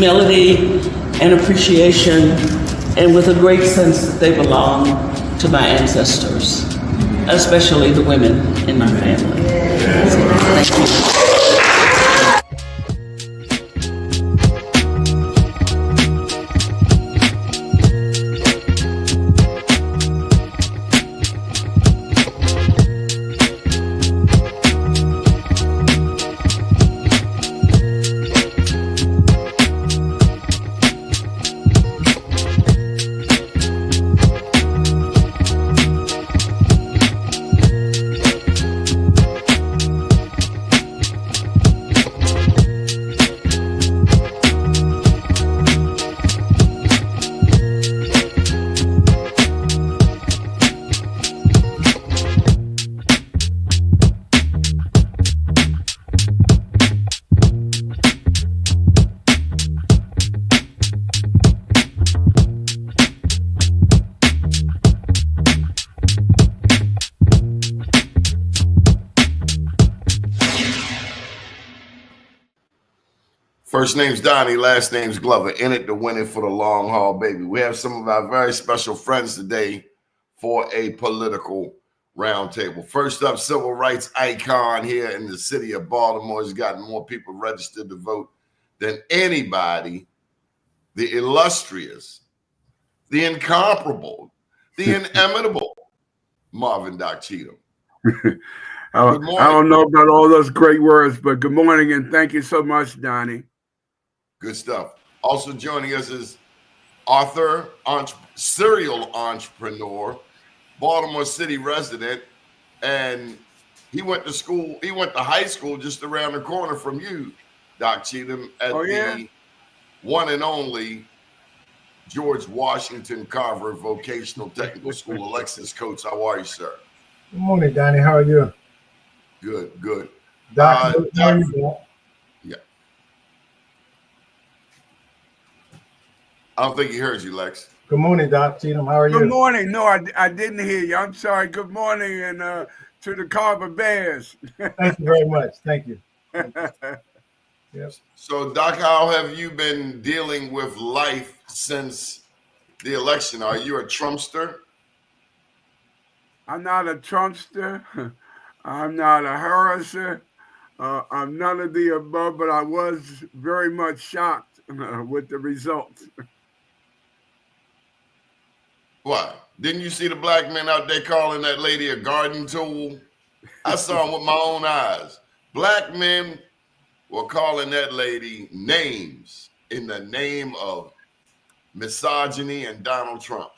humility and appreciation, and with a great sense that they belong to my ancestors, especially the women in my family. Thank you. First name's Doni, last name's Glover. In it to win it for the long haul, baby. We have some of our very special friends today for a political roundtable. First up, civil rights icon here in the city of Baltimore. Has gotten more people registered to vote than anybody. The illustrious, the incomparable, the inimitable Marvin Doc Cheatham. I don't know about all those great words, but good morning and thank you so much, Doni. Good stuff. Also joining us is author, serial entrepreneur, Baltimore City resident, and he went to school. He went to high school just around the corner from you, Doc Cheatham, at the one and only George Washington Carver Vocational Technical School. Alexis Coates, how are you, sir? Good morning, Doni. How are you? Good, good. Doc, how are you doing? Yeah. I don't think he heard you, Lex. Good morning, Doc Cheatham. How are you? Good morning. No, I didn't hear you. I'm sorry. Good morning, and to the Carver Bears. Thank you very much. Thank you. Yes. So, Doc, how have you been dealing with life since the election? Are you a Trumpster? I'm not a Trumpster. I'm not a harasser. I'm none of the above, but I was very much shocked with the results. Why? Didn't you see the black men out there calling that lady a garden tool? I saw them with my own eyes. Black men were calling that lady names in the name of misogyny and Donald Trump.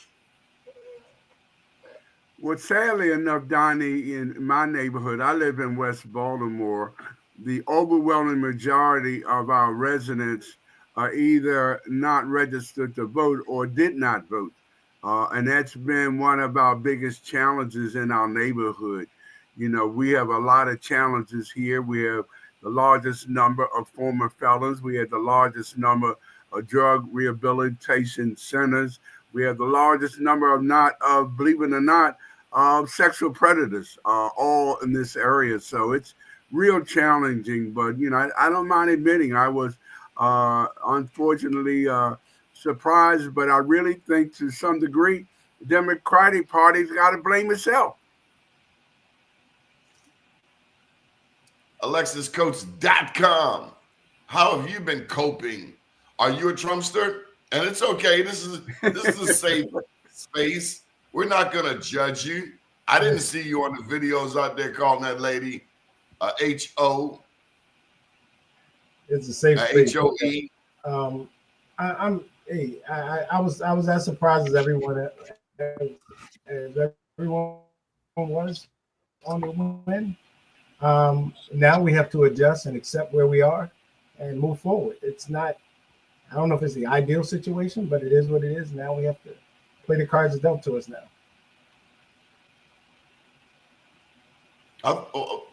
Well, sadly enough, Doni, in my neighborhood, I live in West Baltimore, the overwhelming majority of our residents are either not registered to vote or did not vote. And that's been one of our biggest challenges in our neighborhood. You know, we have a lot of challenges here. We have the largest number of former felons. We have the largest number of drug rehabilitation centers. We have the largest number of believe it or not, sexual predators all in this area. So it's real challenging, but, you know, I don't mind admitting I was unfortunately surprised, but I really think to some degree, the Democratic Party's got to blame itself. AlexisCoates.com. How have you been coping? Are you a Trumpster? And it's okay. This is a safe space. We're not gonna judge you. I didn't see you on the videos out there calling that lady H-O. It's a safe space. H-O-E. I was as surprised as everyone was on the win. Now we have to adjust and accept where we are and move forward. It's not, I don't know if it's the ideal situation, but it is what it is. Now we have to play the cards dealt to us now.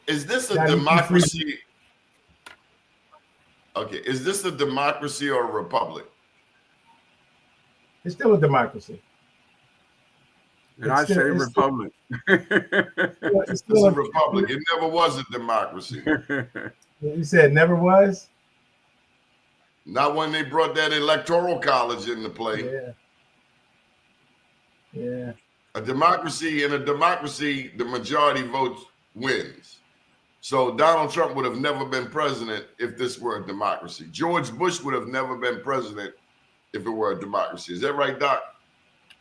Is this a democracy? Okay, is this a democracy or a republic? It's still a democracy. And I say republic. It's still a republic. It never was a democracy. You said it never was? Not when they brought that electoral college into play. Yeah. Yeah. In a democracy, the majority vote wins. So Donald Trump would have never been president if this were a democracy. George Bush would have never been president if it were a democracy. Is that right, Doc?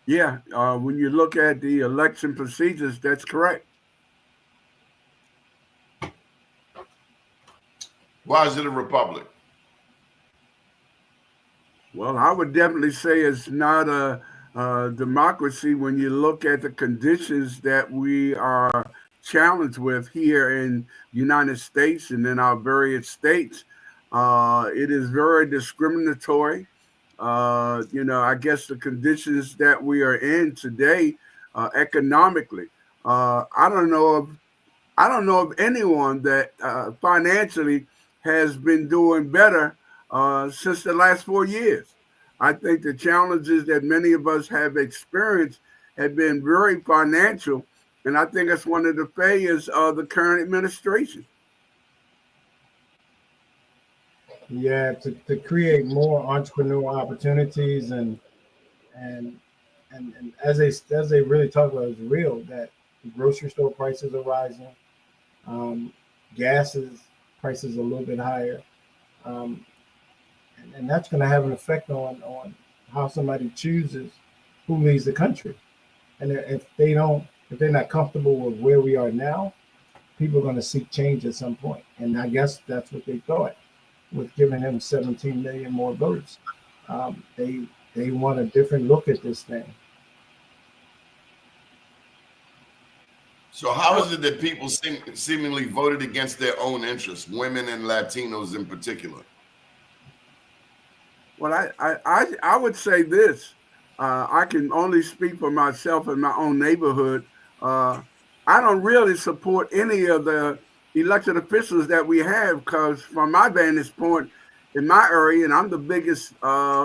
Yeah, when you look at the election procedures, that's correct. Why is it a republic? Well, I would definitely say it's not a democracy when you look at the conditions that we are challenged with here in the United States and in our various states. It is very discriminatory. I guess the conditions that we are in today, economically, I don't know of anyone that financially has been doing better since the last 4 years. I think the challenges that many of us have experienced have been very financial, and I think that's one of the failures of the current administration. Yeah, to create more entrepreneurial opportunities and as they really talk about, it's real that the grocery store prices are rising, prices are a little bit higher, and that's going to have an effect on how somebody chooses who leads the country. And if they're not comfortable with where we are now, people are going to seek change at some point. And I guess that's what they thought with giving him 17 million more votes. They want a different look at this thing. So how is it that people seemingly voted against their own interests, women and Latinos in particular? Well, I would say this. I can only speak for myself in my own neighborhood. I don't really support any of the elected officials that we have because from my vantage point in my area, and I'm the biggest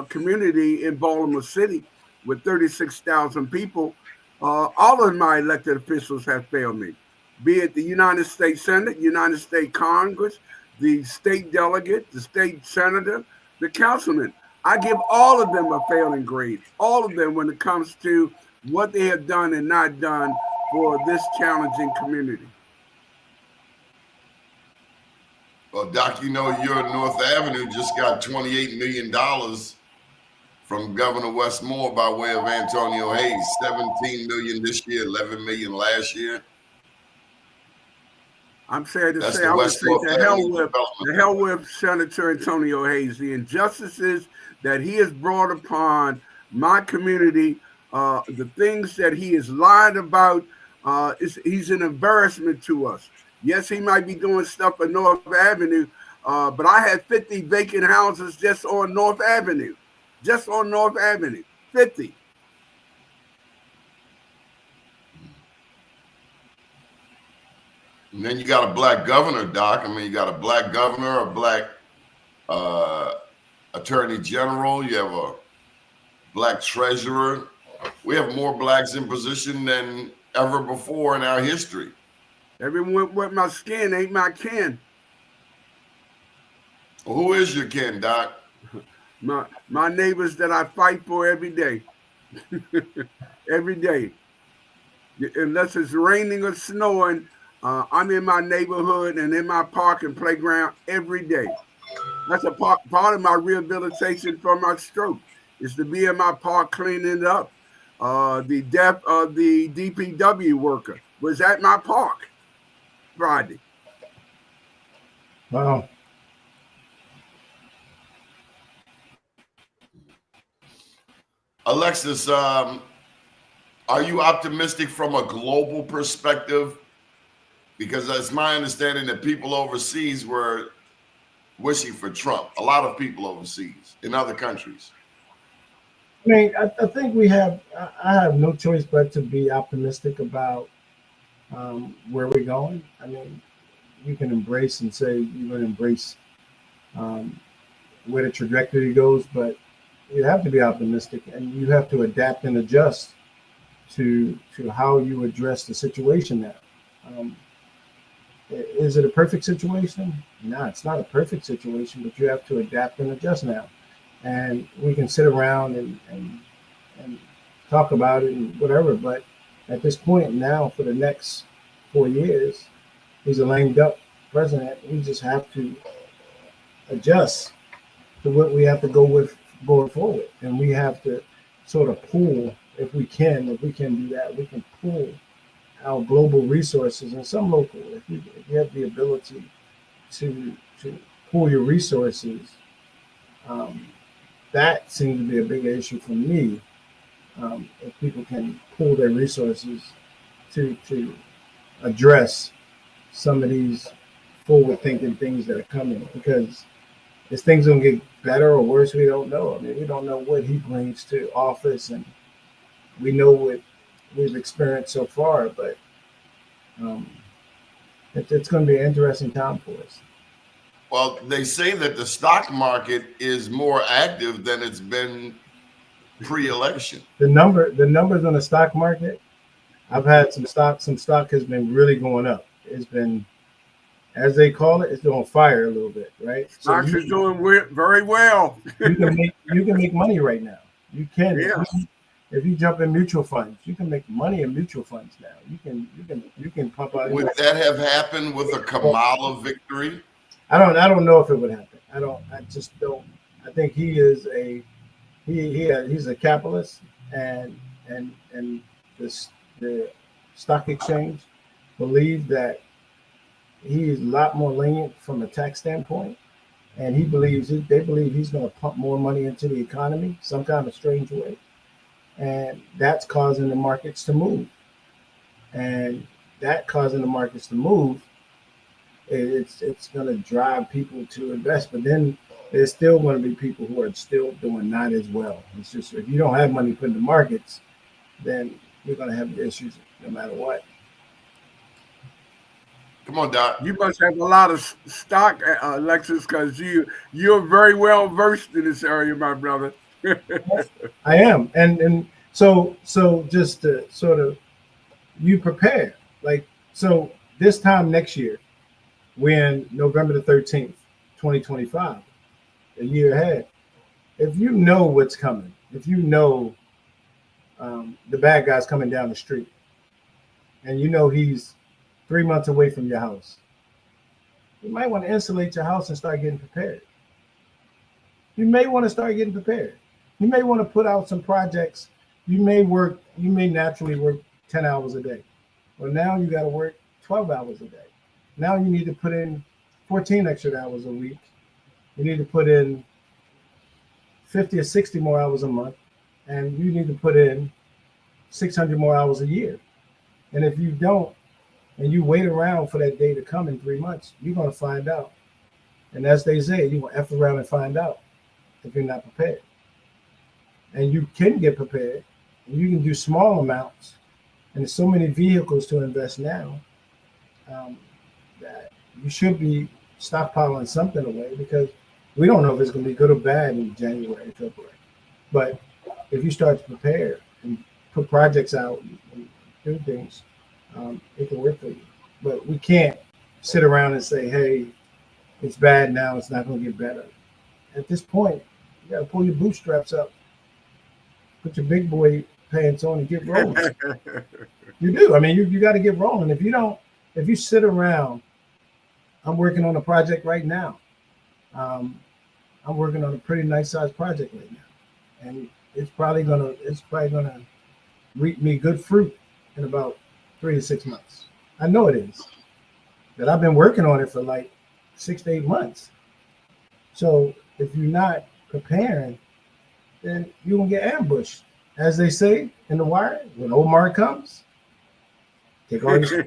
community in Baltimore City with 36,000 people, all of my elected officials have failed me, be it the United States Senate, United States Congress, the state delegate, the state senator, the councilman. I give all of them a failing grade, all of them when it comes to what they have done and not done for this challenging community. Well, Doc, you know your North Avenue just got $28 million from Governor Westmore by way of Antonio Hayes. 17 million this year, 11 million last year. I'm sad to That's say, the I would West say North the Avenue hell with Senator Antonio Hayes. The injustices that he has brought upon my community, the things that he has lied about, he's an embarrassment to us. Yes, he might be doing stuff at North Avenue, but I had 50 vacant houses just on North Avenue. Just on North Avenue, 50. And then you got a black governor, Doc. I mean, you got a black governor, a black attorney general. You have a black treasurer. We have more blacks in position than ever before in our history. Everyone with my skin ain't my kin. Well, who is your kin, Doc? My neighbors that I fight for every day. Every day. Unless it's raining or snowing, I'm in my neighborhood and in my park and playground every day. That's a part of my rehabilitation from my stroke, is to be in my park cleaning it up. The death of the DPW worker was at my park Friday. Wow. Alexis, are you optimistic from a global perspective? Because it's my understanding that people overseas were wishing for Trump. A lot of people overseas in other countries. I mean, I think I have no choice but to be optimistic about where we're going. I mean, you can embrace and say you're going to embrace where the trajectory goes, but you have to be optimistic and you have to adapt and adjust to how you address the situation now. Is it a perfect situation? No, it's not a perfect situation, but you have to adapt and adjust now. And we can sit around and talk about it and whatever, but at this point now, for the next 4 years, he's a lame duck president. We just have to adjust to what we have to go with going forward, and we have to sort of pool if we can do that. We can pool our global resources and some local. If you have the ability to pool your resources, that seems to be a big issue for me. If people can pool their resources to address some of these forward-thinking things that are coming, because is things gonna get better or worse? We don't know. I mean, we don't know what he brings to office, and we know what we've experienced so far, but it's going to be an interesting time for us. Well, they say that the stock market is more active than it's been pre-election. The numbers on the stock market, I've had some stock has been really going up. It's been, as they call it, it's on fire a little bit, right? Stocks is doing very well. you can make money right now. You can. Yeah. If you jump in mutual funds, you can make money in mutual funds now. You can pump out. Would that have happened with a Kamala victory? I don't know if it would happen. I just don't. I think he is he's a capitalist, and the stock exchange believe that he is a lot more lenient from a tax standpoint, and they believe he's going to pump more money into the economy some kind of strange way, and that's causing the markets to move. And that causing the markets to move, it's going to drive people to invest. But then there's still going to be people who are still doing not as well. It's just, if you don't have money put in the markets, then you're going to have issues no matter what. Come on, Doc. You must have a lot of stock, Alexis, because you're very well versed in this area, my brother. I am, and so just to sort of, you prepare, like, so this time next year, when November the 13th, 2025, a year ahead, if you know what's coming, if you know the bad guy's coming down the street, and you know he's 3 months away from your house, you might want to insulate your house and start getting prepared. You may want to start getting prepared. You may want to put out some projects. You may naturally work 10 hours a day. Well, now you got to work 12 hours a day. Now you need to put in 14 extra hours a week. You need to put in 50 or 60 more hours a month. And you need to put in 600 more hours a year. And if you don't, and you wait around for that day to come in 3 months, you're going to find out. And as they say, you're going to F around and find out if you're not prepared. And you can get prepared, and you can do small amounts. And there's so many vehicles to invest now that you should be stockpiling something away, because we don't know if it's going to be good or bad in January, February. But if you start to prepare and put projects out and do things, it can work for you. But we can't sit around and say, hey, it's bad now, it's not going to get better. At this point, you got to pull your bootstraps up, put your big boy pants on and get rolling. You do. I mean, you got to get rolling. If you sit around, I'm working on a project right now. I'm working on a pretty nice sized project right now. And it's probably gonna reap me good fruit in about 3 to 6 months. I know it is. But I've been working on it for like 6 to 8 months. So if you're not preparing, then you're gonna get ambushed. As they say in The Wire, when Omar comes, take all your stuff.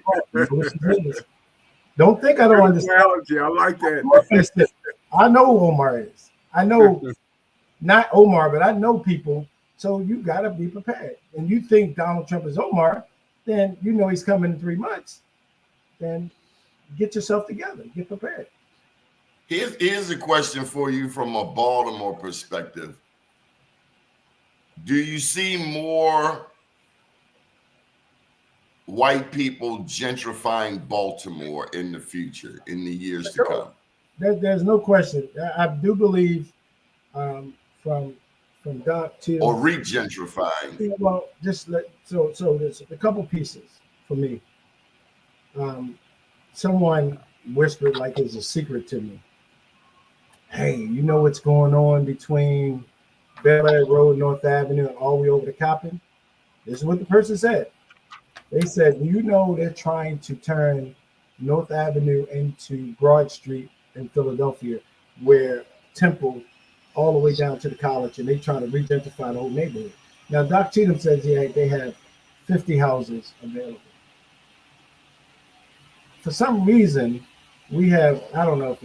Don't think I don't understand. I like that. I know who Omar is. I know not Omar, but I know people. So you got to be prepared. And you think Donald Trump is Omar, then you know he's coming in 3 months. Then get yourself together. Get prepared. Here's a question for you from a Baltimore perspective. Do you see more white people gentrifying Baltimore in the future, in the years to come? There's no question. I do believe from Doc to Or re-gentrifying. well, so there's a couple pieces for me. Someone whispered like it's a secret to me. Hey, you know what's going on between Bel Air Road, North Avenue, and all the way over to Coppin? This is what the person said. They said, you know, they're trying to turn North Avenue into Broad Street in Philadelphia, where Temple all the way down to the college, and they try to re-gentrify the whole neighborhood. Now, Doc Cheatham says they have 50 houses available. For some reason, we have, I don't know if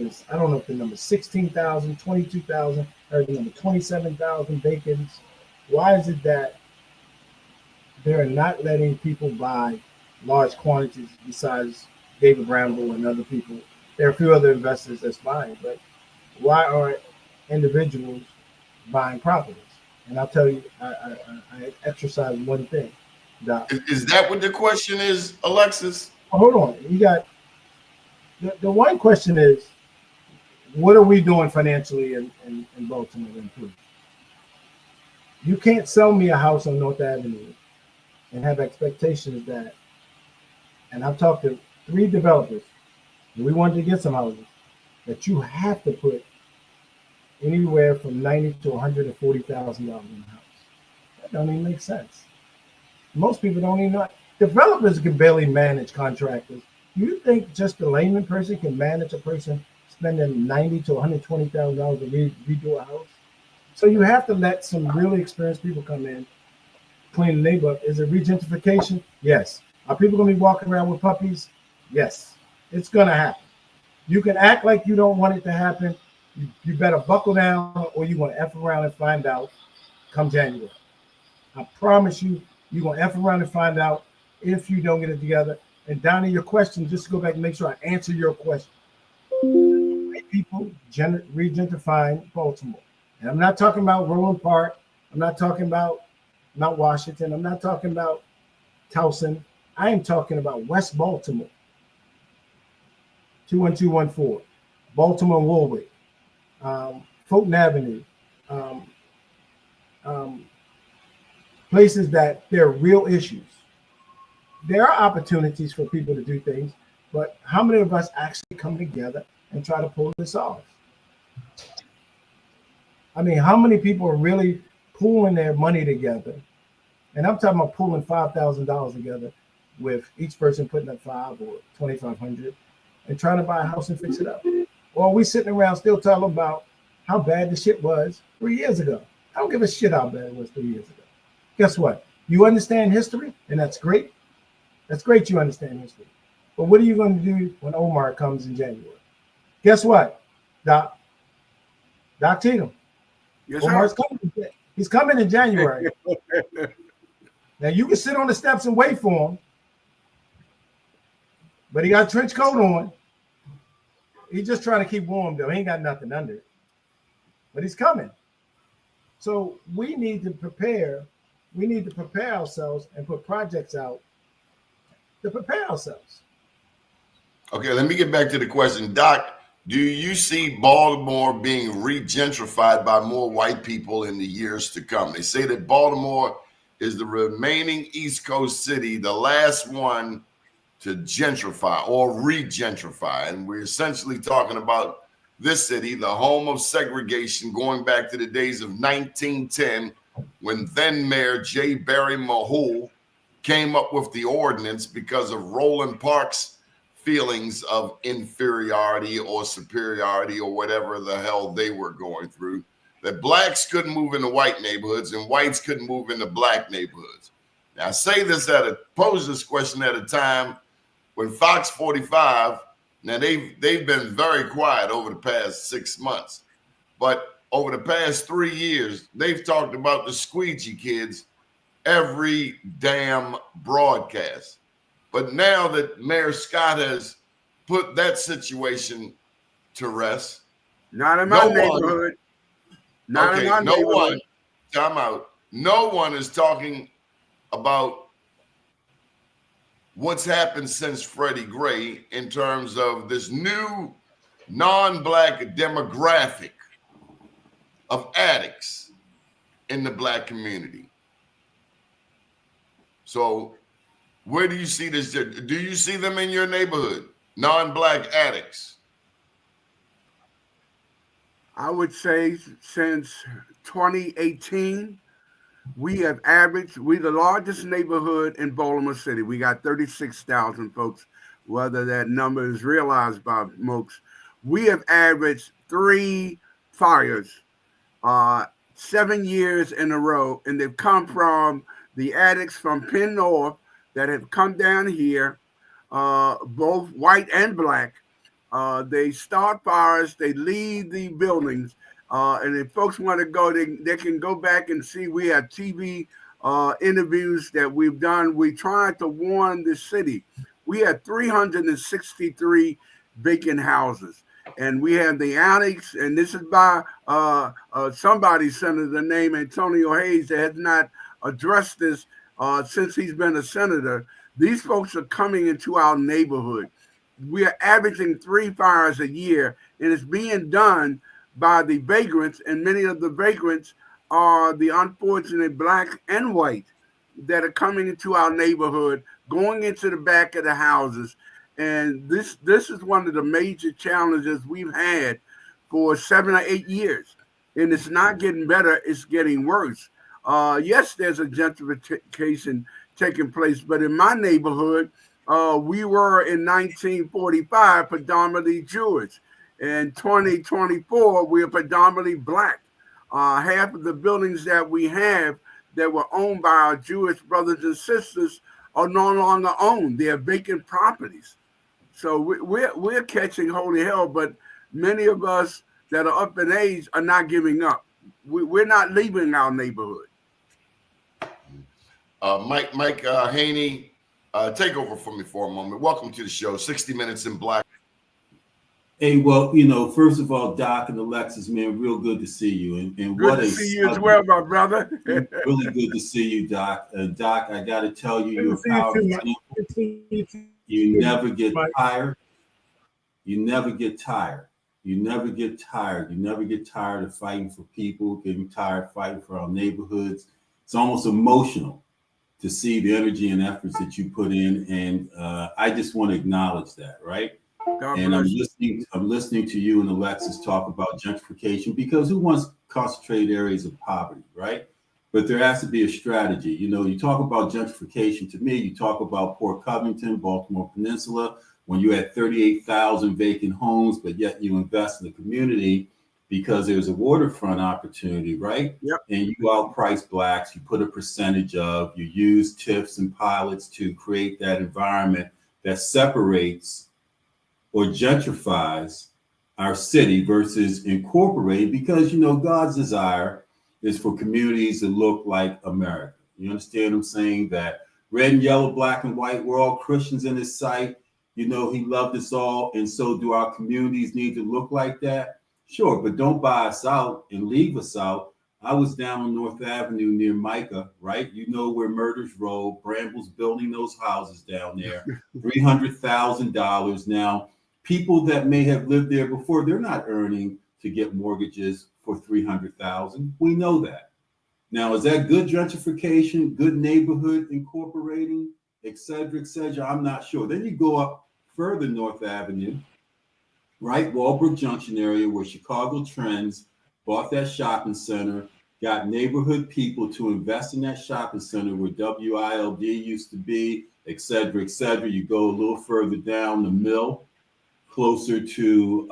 the number 16,000, 22,000, or the number 27,000 vacants. Why is it that they're not letting people buy large quantities besides David Bramble and other people? There are a few other investors that's buying, but why aren't individuals buying properties? And I'll tell you, I exercise one thing, Doc. Is that what the question is, Alexis? Hold on. You got the one question is, what are we doing financially in Baltimore to improve? You can't sell me a house on North Avenue and have expectations that, and I've talked to 3 developers, and we wanted to get some houses, that you have to put anywhere from $90,000 to $140,000 in the house. That don't even make sense. Most people don't even know. Developers can barely manage contractors. Do you think just a layman person can manage a person spending $90,000 to $120,000 to redo a house? So you have to let some really experienced people come in, clean the neighborhood. Is it regentrification? Yes. Are people going to be walking around with puppies? Yes. It's going to happen. You can act like you don't want it to happen. You better buckle down, or you're going to F around and find out come January. I promise you, you're going to F around and find out if you don't get it together. And Doni, your question, just to go back and make sure I answer your question. White people regentrifying Baltimore. And I'm not talking about Roland Park. I'm not talking about Mount Washington. I'm not talking about Towson. I am talking about West Baltimore. 21214. Baltimore and Warwick. Fulton Avenue. Places that there are real issues. There are opportunities for people to do things, but how many of us actually come together and try to pull this off? I mean, how many people are really pulling their money together? And I'm talking about pulling $5,000 together with each person putting up $500 or $2,500 and trying to buy a house and fix it up. Or are we sitting around still talking about how bad the shit was 3 years ago? I don't give a shit how bad it was 3 years ago. Guess what? You understand history, and that's great. That's great you understand history. But what are you going to do when Omar comes in January? Guess what, Doc Cheatham? Yes, Omar's coming. He's coming in January. Now, you can sit on the steps and wait for him, but he got a trench coat on. He's just trying to keep warm, though. He ain't got nothing under it. But he's coming. So we need to prepare. We need to prepare ourselves and put projects out to prepare ourselves. Okay, let me get back to the question. Doc, do you see Baltimore being re-gentrified by more white people in the years to come? They say that Baltimore is the remaining East Coast city, the last one to gentrify or re-gentrify. And we're essentially talking about this city, the home of segregation, going back to the days of 1910, when then Mayor J. Barry Mahul came up with the ordinance because of Roland Park's feelings of inferiority or superiority or whatever the hell they were going through, that blacks couldn't move into white neighborhoods and whites couldn't move into black neighborhoods. Now, I say this pose this question at a time when Fox 45, now they've been very quiet over the past 6 months, but over the past 3 years, they've talked about the squeegee kids every damn broadcast. But now that Mayor Scott has put that situation to rest, not in my neighborhood. Not in my neighborhood. Time out. No one is talking about what's happened since Freddie Gray in terms of this new non-black demographic of addicts in the black community. So where do you see this? Do you see them in your neighborhood, non-black addicts? I would say since 2018, we have averaged, we're the largest neighborhood in Baltimore City. We got 36,000 folks, whether that number is realized by folks. We have averaged 3 fires 7 years in a row, and they've come from the addicts from Penn North that have come down here, both white and black. They start fires, they leave the buildings, and if folks want to go, they can go back and see. We have TV interviews that we've done. We tried to warn the city. We had 363 vacant houses. And we have the addicts, and this is by somebody senator named Antonio Hayes that has not addressed this since he's been a senator. These folks are coming into our neighborhood. We are averaging 3 fires a year, and it's being done by the vagrants, and many of the vagrants are the unfortunate black and white that are coming into our neighborhood, going into the back of the houses. And this is one of the major challenges we've had for 7 or 8 years. And it's not getting better, it's getting worse. Yes, there's a gentrification taking place, but in my neighborhood, we were in 1945 predominantly Jewish. In 2024, we are predominantly black. Half of the buildings that we have that were owned by our Jewish brothers and sisters are no longer owned. They're vacant properties. So we're catching holy hell, but many of us that are up in age are not giving up. We're not leaving our neighborhood. Mike Haney, take over for me for a moment. Welcome to the show, 60 Minutes in Black. Hey, well, first of all, Doc and Alexis, man, real good to see you. And Good what to a see you as well, my brother. really good to see you, Doc. Doc, I got to tell you, you're a power example. You never get tired. You never get tired. You never get tired. You never get tired of fighting for people, getting tired fighting for our neighborhoods. It's almost emotional to see the energy and efforts that you put in. And I just want to acknowledge that, right? And I'm listening to you and Alexis talk about gentrification, because who wants concentrated areas of poverty, right? But there has to be a strategy. You talk about gentrification, to me, you talk about Port Covington, Baltimore Peninsula, when you had 38,000 vacant homes, but yet you invest in the community because there's a waterfront opportunity, right? Yep. And you outprice blacks, you put a percentage of, you use TIFs and pilots to create that environment that separates or gentrifies our city versus incorporate, because God's desire is for communities to look like America. You understand what I'm saying? That red and yellow, black and white, we're all Christians in His sight. He loved us all, and so do our communities need to look like that? Sure, but don't buy us out and leave us out. I was down on North Avenue near Micah, right? Where murders roll. Bramble's building those houses down there, $300,000. Now, people that may have lived there before, they're not earning to get mortgages for $300,000. We know that. Now, is that good gentrification, good neighborhood incorporating, et cetera, et cetera? I'm not sure. Then you go up further North Avenue, right? Walbrook Junction area, where Chicago Trends bought that shopping center, got neighborhood people to invest in that shopping center where WILD used to be, et cetera, et cetera. You go a little further down the mill, closer to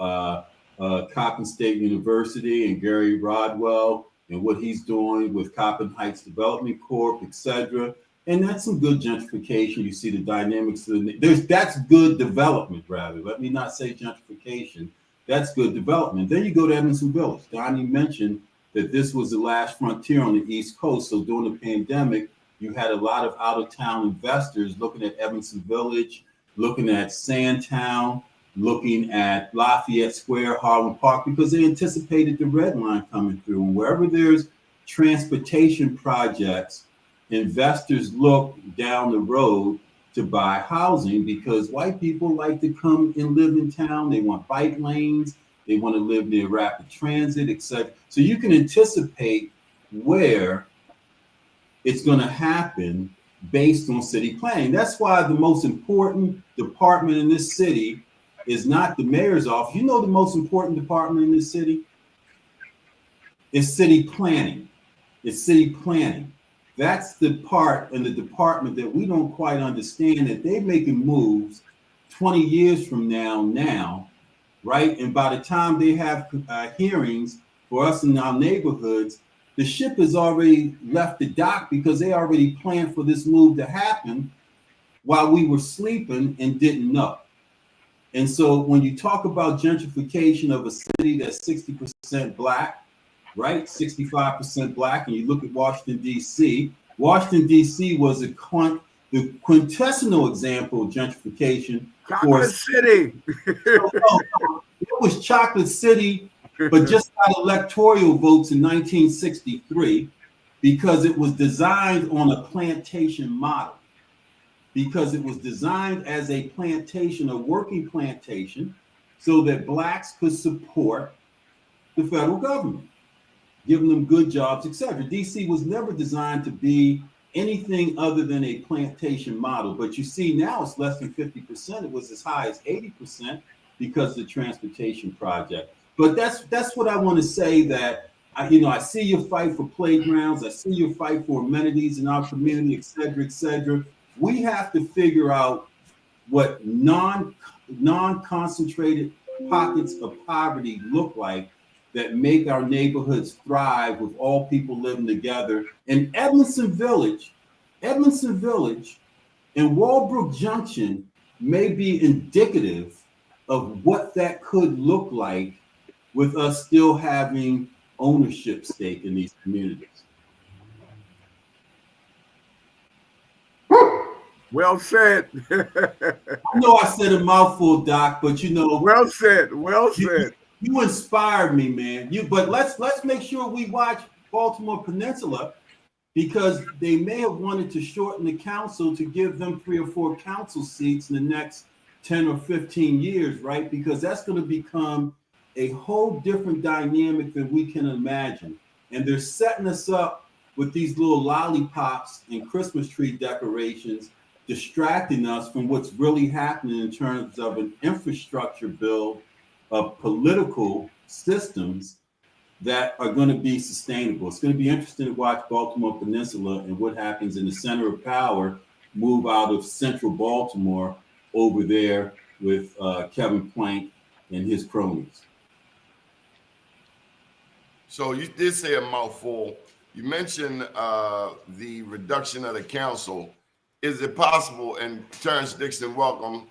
Coppin State University and Gary Rodwell and what he's doing with Coppin Heights Development Corp, et cetera. And that's some good gentrification. You see the dynamics of that's good development, rather. Let me not say gentrification. That's good development. Then you go to Evanston Village. Donnie mentioned that this was the last frontier on the East Coast. So during the pandemic, you had a lot of out-of-town investors looking at Evanston Village, looking at Sandtown, looking at Lafayette Square, Harlem Park, because they anticipated the red line coming through. And wherever there's transportation projects, investors look down the road to buy housing because white people like to come and live in town. They want bike lanes. They want to live near rapid transit, etc. So you can anticipate where it's going to happen based on city planning. That's why the most important department in this city is not the mayor's office. You know the most important department in this city is city planning. It's city planning. That's the part in the department that we don't quite understand, that they're making moves 20 years from now, right? And by the time they have hearings for us in our neighborhoods, the ship has already left the dock because they already planned for this move to happen while we were sleeping and didn't know. And so when you talk about gentrification of a city that's 60% Black, right? 65% Black, and you look at Washington, D.C. Washington, D.C. was the quintessential example of gentrification. Chocolate City. It was Chocolate City, but just got electoral votes in 1963 because it was designed on a plantation model. Because it was designed as a plantation, a working plantation, so that Blacks could support the federal government, giving them good jobs, etc. DC was never designed to be anything other than a plantation model. But you see now it's less than 50%. It was as high as 80% because of the transportation project. But that's what I want to say, that I see your fight for playgrounds, I see your fight for amenities in our community, et cetera, et cetera. We have to figure out what non-concentrated pockets of poverty look like that make our neighborhoods thrive with all people living together. And Edmondson Village and Walbrook Junction may be indicative of what that could look like with us still having ownership stake in these communities. Well said. I know I said a mouthful, Doc, but well said. You inspired me, man. But let's make sure we watch Baltimore Peninsula, because they may have wanted to shorten the council to give them 3 or 4 council seats in the next 10 or 15 years, right? Because that's going to become a whole different dynamic than we can imagine. And they're setting us up with these little lollipops and Christmas tree decorations, distracting us from what's really happening in terms of an infrastructure build of political systems that are going to be sustainable. It's going to be interesting to watch Baltimore Peninsula and what happens in the center of power move out of central Baltimore over there with Kevin Plank and his cronies. So you did say a mouthful. You mentioned the reduction of the council. Is it possible, and Terrence Dixon, welcome.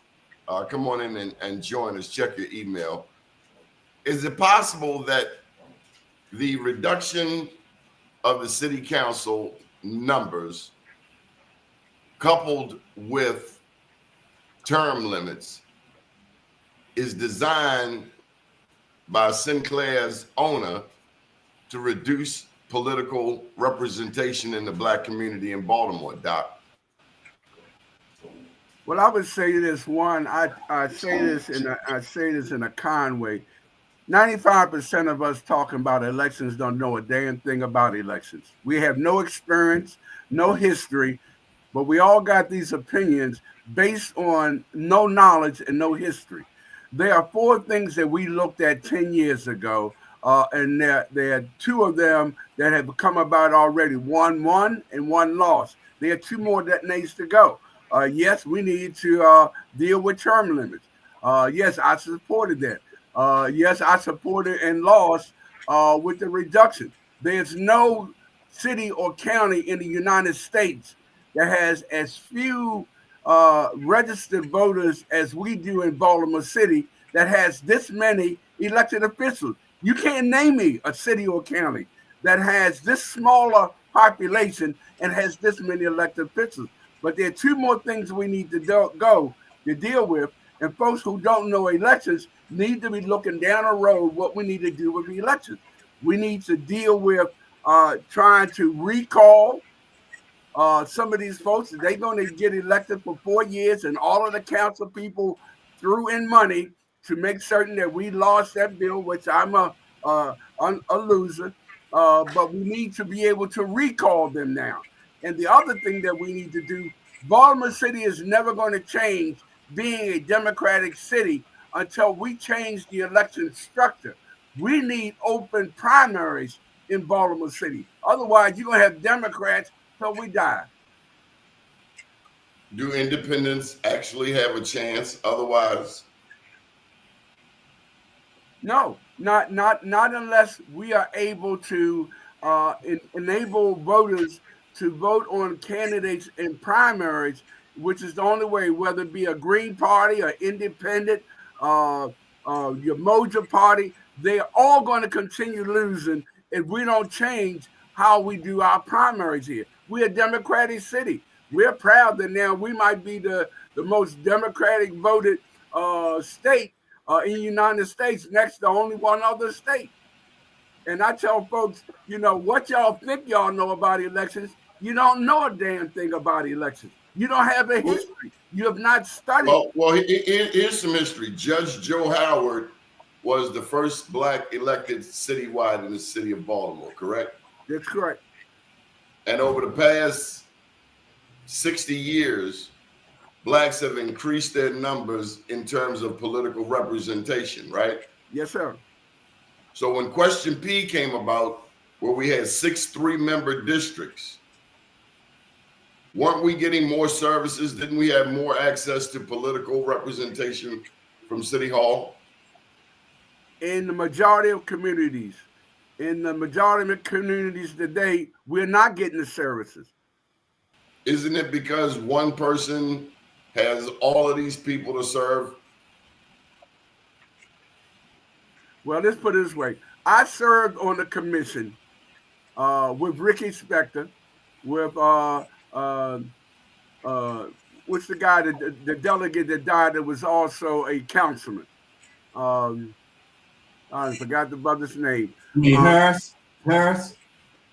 Come on in and join us. Check your email. Is it possible that the reduction of the city council numbers coupled with term limits is designed by Sinclair's owner to reduce political representation in the Black community in Baltimore, Doc? Well, I would say this. One, I say this in a kind way. 95% of us talking about elections don't know a damn thing about elections. We have no experience, no history, but we all got these opinions based on no knowledge and no history. There are 4 things that we looked at 10 years ago, and there are 2 of them that have come about already. One won and 1 lost. There are 2 more that needs to go. Yes, we need to deal with term limits. Yes, I supported that. Yes, I supported and lost with the reduction. There's no city or county in the United States that has as few registered voters as we do in Baltimore City that has this many elected officials. You can't name me a city or county that has this smaller population and has this many elected officials. But there are 2 more things we need to go to deal with. And folks who don't know elections need to be looking down the road what we need to do with the elections. We need to deal with trying to recall some of these folks, they're going to get elected for 4 years, and all of the council people threw in money to make certain that we lost that bill, which I'm a loser. But we need to be able to recall them now. And the other thing that we need to do, Baltimore City is never going to change being a Democratic city until we change the election structure. We need open primaries in Baltimore City. Otherwise, you're going to have Democrats till we die. Do independents actually have a chance? Otherwise, No, not unless we are able to enable voters to vote on candidates in primaries, which is the only way. Whether it be a Green Party or Independent, your Moja Party, they are all going to continue losing if we don't change how we do our primaries here. We're a Democratic city. We're proud that now we might be the most Democratic voted state in the United States, next to only one other state. And I tell folks, what y'all think y'all know about elections, you don't know a damn thing about elections. You don't have a history. You have not studied. well, here's some history. Judge Joe Howard was the first Black elected citywide in the city of Baltimore, correct? That's correct. And over the past 60 years, Blacks have increased their numbers in terms of political representation, right? Yes, sir. So when Question P came about, where we had 6 3-member districts, weren't we getting more services? Didn't we have more access to political representation from City Hall? In the majority of communities, today, we're not getting the services. Isn't it because one person has all of these people to serve? Well, let's put it this way. I served on the commission with Ricky Spector, with what's the guy, the delegate that died that was also a councilman. I forgot the brother's name. Harris?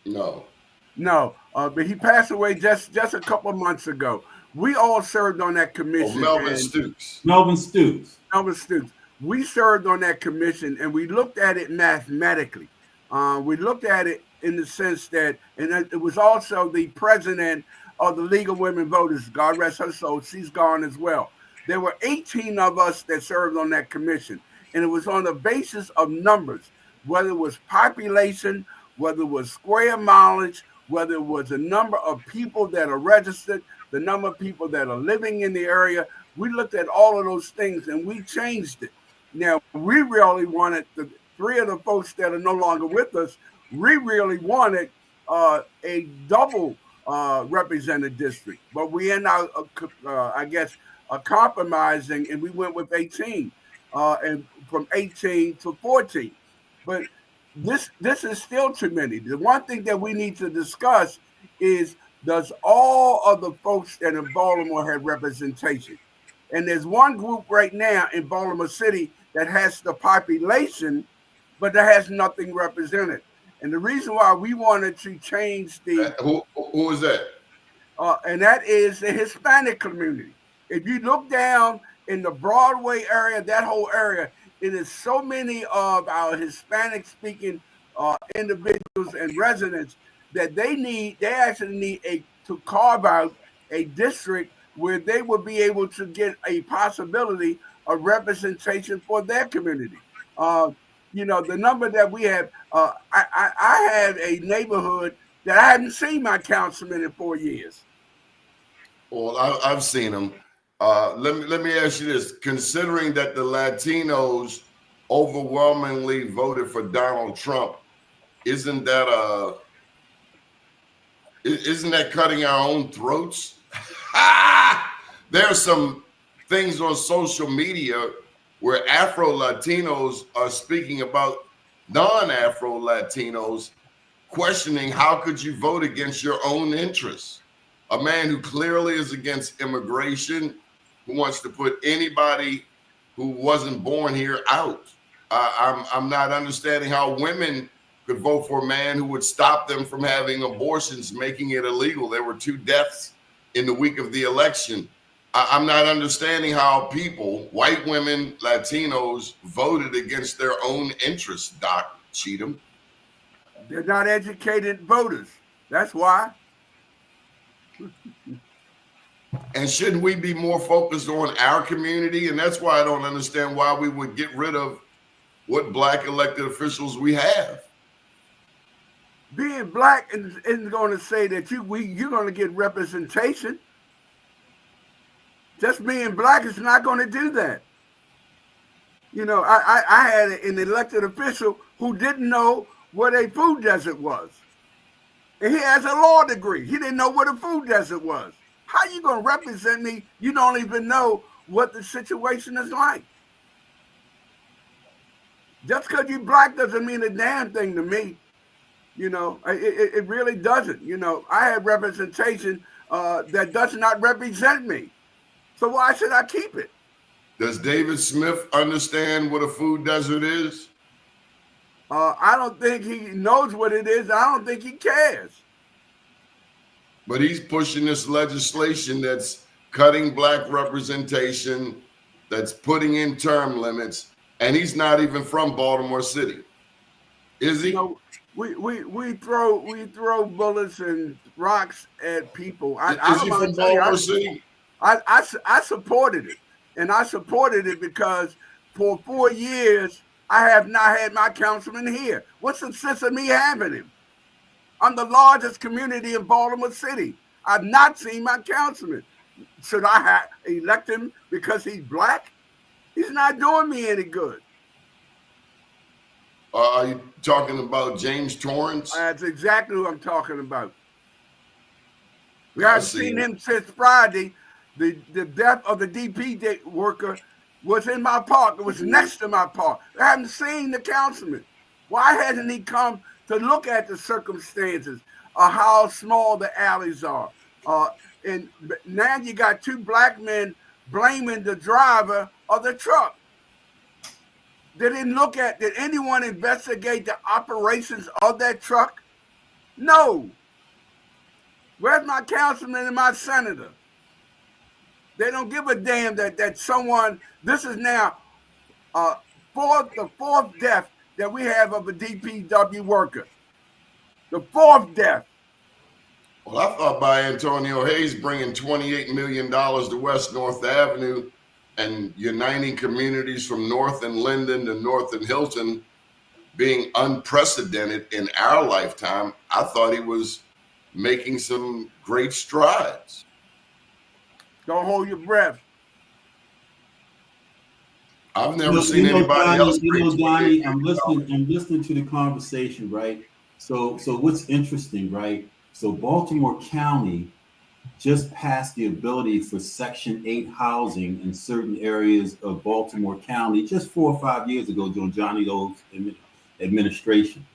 No, but he passed away just a couple of months ago. We all served on that commission. Melvin Stooks. We served on that commission, and we looked at it mathematically. We looked at it in the sense that, and it was also the president of the League of Women Voters, God rest her soul, she's gone as well. There were 18 of us that served on that commission, and it was on the basis of numbers, whether it was population, whether it was square mileage, whether it was the number of people that are registered, the number of people that are living in the area. We looked at all of those things and we changed it. Now, we really wanted, the 3 of the folks that are no longer with us, we really wanted a double represented district, but we ended up, compromising, and we went with 18, and from 18 to 14. But this is still too many. The one thing that we need to discuss is, does all of the folks that in Baltimore have representation? And there's one group right now in Baltimore City that has the population, but that has nothing represented. And the reason why we wanted to change the who is that? And that is the Hispanic community. If you look down in the Broadway area, that whole area, it is so many of our Hispanic-speaking individuals and residents that they actually need to carve out a district where they will be able to get a possibility of representation for their community. The number that we have, I have a neighborhood that I haven't seen my councilman in 4 years. Well, I've seen them. Let me ask you this: considering that the Latinos overwhelmingly voted for Donald Trump, isn't that cutting our own throats? There's some things on social media where Afro-Latinos are speaking about non-Afro-Latinos, questioning how could you vote against your own interests? A man who clearly is against immigration, who wants to put anybody who wasn't born here out. I'm not understanding how women could vote for a man who would stop them from having abortions, making it illegal. There were 2 deaths in the week of the election. I'm not understanding how people, white women, Latinos, voted against their own interests, Doc Cheatham. They're not educated voters. That's why. And shouldn't we be more focused on our community? And that's why I don't understand why we would get rid of what Black elected officials we have. Being Black isn't going to say that you're going to get representation. Just being Black is not going to do that. You know, I had an elected official who didn't know what a food desert was. And he has a law degree. He didn't know what a food desert was. How you going to represent me? You don't even know what the situation is like. Just because you're Black doesn't mean a damn thing to me. You know, it really doesn't. You know, I have representation that does not represent me. So why should I keep it? Does David Smith understand what a food desert is? I don't think he knows what it is. I don't think he cares. But he's pushing this legislation that's cutting Black representation, that's putting in term limits, and he's not even from Baltimore City. Is he? You know, we throw bullets and rocks at people. Is he from Baltimore City? I supported it, and I supported it because for 4 years I have not had my councilman here. What's the sense of me having him? I'm the largest community in Baltimore City. I've not seen my councilman. Should I elect him because he's Black? He's not doing me any good. Are you talking about James Torrance? That's exactly who I'm talking about. We haven't seen him since Friday. The death of the DP worker was in my park. It was next to my park. I haven't seen the councilman. Why hasn't he come to look at the circumstances of how small the alleys are? And now you got 2 Black men blaming the driver of the truck. They didn't look at, did anyone investigate the operations of that truck? No. Where's my councilman and my senator? They don't give a damn that someone, this is now the 4th death that we have of a DPW worker. The 4th death. Well, I thought by Antonio Hayes bringing $28 million to West North Avenue and uniting communities from North and Linden to North and Hilton being unprecedented in our lifetime, I thought he was making some great strides. Don't hold your breath. I've never seen anybody else. Donnie, I'm listening to the conversation, right? So what's interesting, right? So Baltimore County just passed the ability for Section 8 housing in certain areas of Baltimore County just 4 or 5 years ago during Johnny O's administration.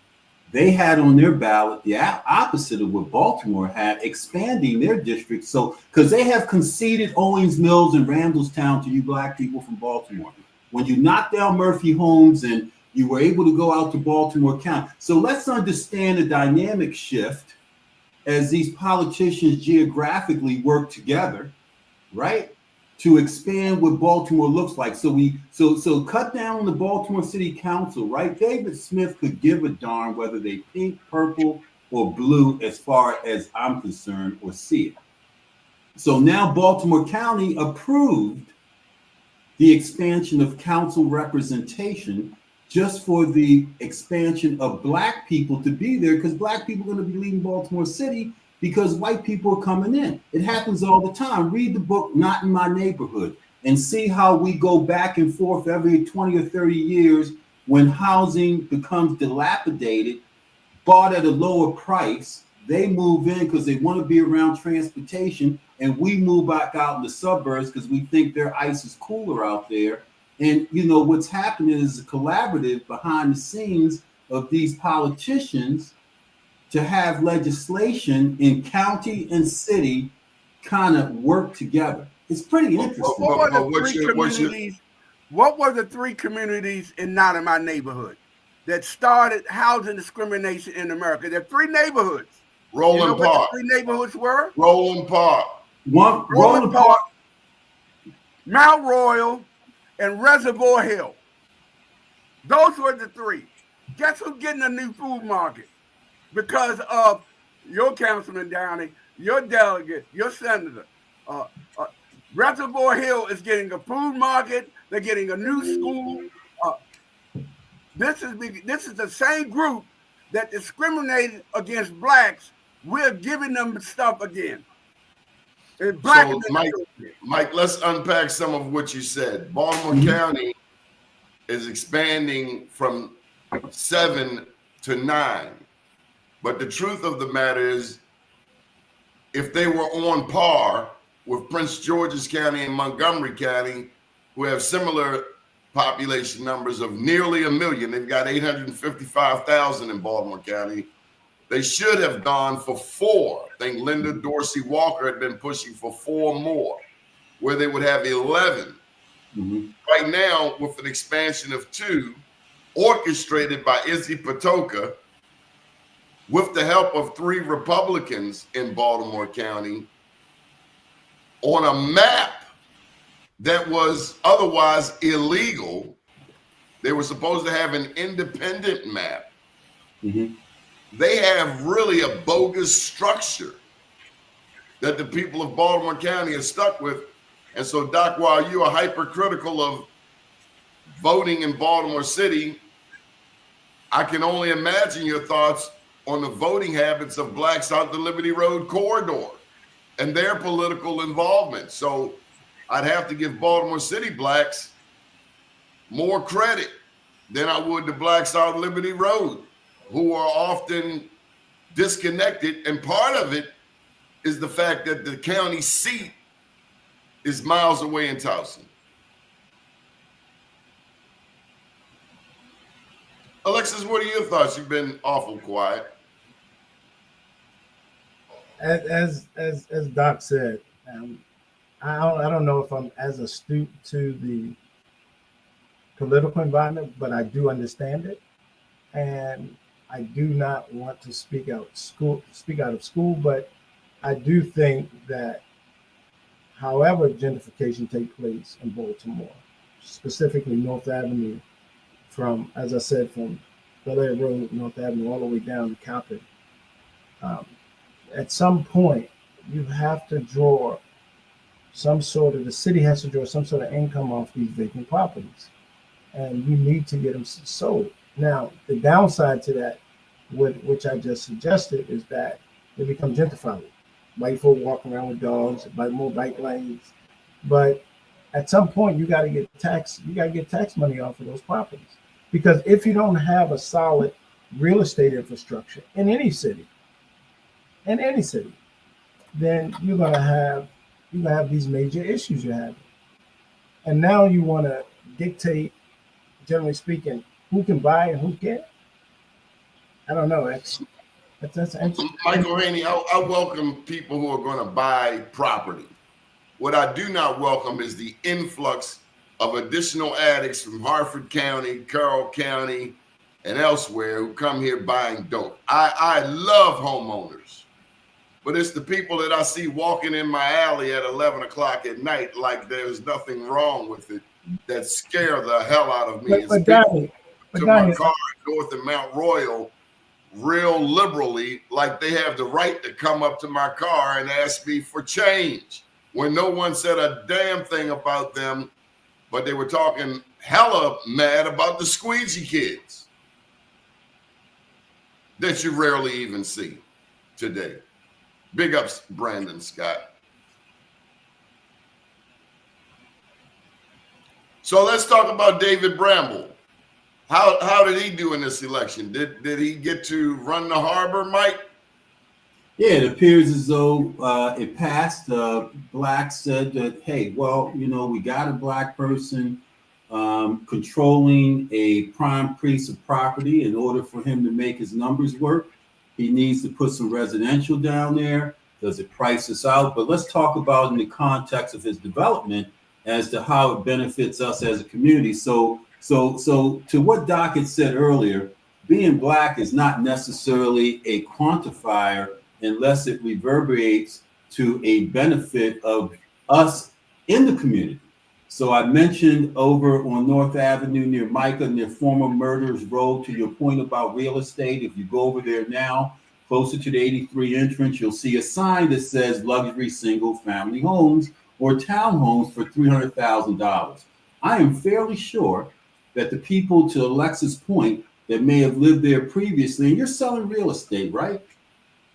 They had on their ballot the opposite of what Baltimore had, expanding their district. So, because they have conceded Owings Mills and Randallstown to you Black people from Baltimore. When you knocked down Murphy Homes and you were able to go out to Baltimore County. So let's understand the dynamic shift as these politicians geographically work together, right? To expand what Baltimore looks like. So cut down the Baltimore City Council, right? David Smith could give a darn whether they pink, purple, or blue as far as I'm concerned or see it. So now Baltimore County approved the expansion of council representation just for the expansion of Black people to be there, because Black people are going to be leaving Baltimore City because white people are coming in. It happens all the time. Read the book, Not in My Neighborhood, and see how we go back and forth every 20 or 30 years when housing becomes dilapidated, bought at a lower price. They move in because they want to be around transportation, and we move back out in the suburbs because we think their ice is cooler out there. And you know what's happening is a collaborative behind the scenes of these politicians to have legislation in county and city kind of work together. It's pretty interesting. What were the 3 communities in Not in My Neighborhood? that started housing discrimination in America. There are 3 neighborhoods. Roland Park. The 3 neighborhoods were? Roland Park. Roland Park. Mount Royal, and Reservoir Hill. Those were the 3. Guess who's getting a new food market? Because of your councilman Doni, your delegate, your senator. Reservoir Hill is getting a food market. They're getting a new school. This is the same group that discriminated against blacks. We're giving them stuff again. So, Mike, let's unpack some of what you said. Baltimore County is expanding from 7 to 9. But the truth of the matter is, if they were on par with Prince George's County and Montgomery County, who have similar population numbers of nearly 1 million, they've got 855,000 in Baltimore County. They should have gone for 4. I think Linda Dorsey Walker had been pushing for 4 more, where they would have 11. Right now, with an expansion of 2, orchestrated by Izzy Patoka, with the help of 3 Republicans in Baltimore County, on a map that was otherwise illegal. They were supposed to have an independent map. They have really a bogus structure that the people of Baltimore County are stuck with. And so, Doc, while you are hypercritical of voting in Baltimore City, I can only imagine your thoughts on the voting habits of blacks out the Liberty Road corridor and their political involvement. So I'd have to give Baltimore City blacks more credit than I would the blacks out Liberty Road, who are often disconnected. And part of it is the fact that the county seat is miles away in Towson. Alexis, what are your thoughts? You've been awful quiet. As Doc said, I don't know if I'm as astute to the political environment, but I do understand it, and I do not want to speak out of school, but I do think that however gentrification takes place in Baltimore, specifically North Avenue, from, as I said, from Bel Air Road, North Avenue, all the way down to Compton, at some point, you have to draw the city has to draw some sort of income off these vacant properties. And you need to get them sold. Now, the downside to that, which I just suggested, is that they become gentrified. White folk walking around with dogs, more bike lanes. But at some point, you got to get tax money off of those properties. Because if you don't have a solid real estate infrastructure in any city, then you're gonna have these major issues you're having. And now you want to dictate, generally speaking, who can buy and who can't. I don't know. That's Michael Haney, I welcome people who are going to buy property. What I do not welcome is the influx of additional addicts from Harford County, Carroll County, and elsewhere who come here buying dope. I love homeowners, but it's the people that I see walking in my alley at 11 o'clock at night like there's nothing wrong with it that scare the hell out of me. But Doni, my car north of Mount Royal real liberally, like they have the right to come up to my car and ask me for change when no one said a damn thing about them, but they were talking hella mad about the squeegee kids that you rarely even see today. Big ups, Brandon Scott. So let's talk about David Bramble. How did he do in this election? Did he get to run the harbor, Mike? Yeah, it appears as though it passed. Blacks said that, hey, well, we got a black person controlling a prime piece of property. In order for him to make his numbers work, he needs to put some residential down there. Does it price us out? But let's talk about in the context of his development as to how it benefits us as a community. So So to what Doc had said earlier, being Black is not necessarily a quantifier unless it reverberates to a benefit of us in the community. So I mentioned over on North Avenue near Micah, near former Murderers Road, to your point about real estate. If you go over there now, closer to the 83 entrance, you'll see a sign that says luxury single family homes or townhomes for $300,000. I am fairly sure that the people, to Alexa's point, that may have lived there previously, and you're selling real estate, right,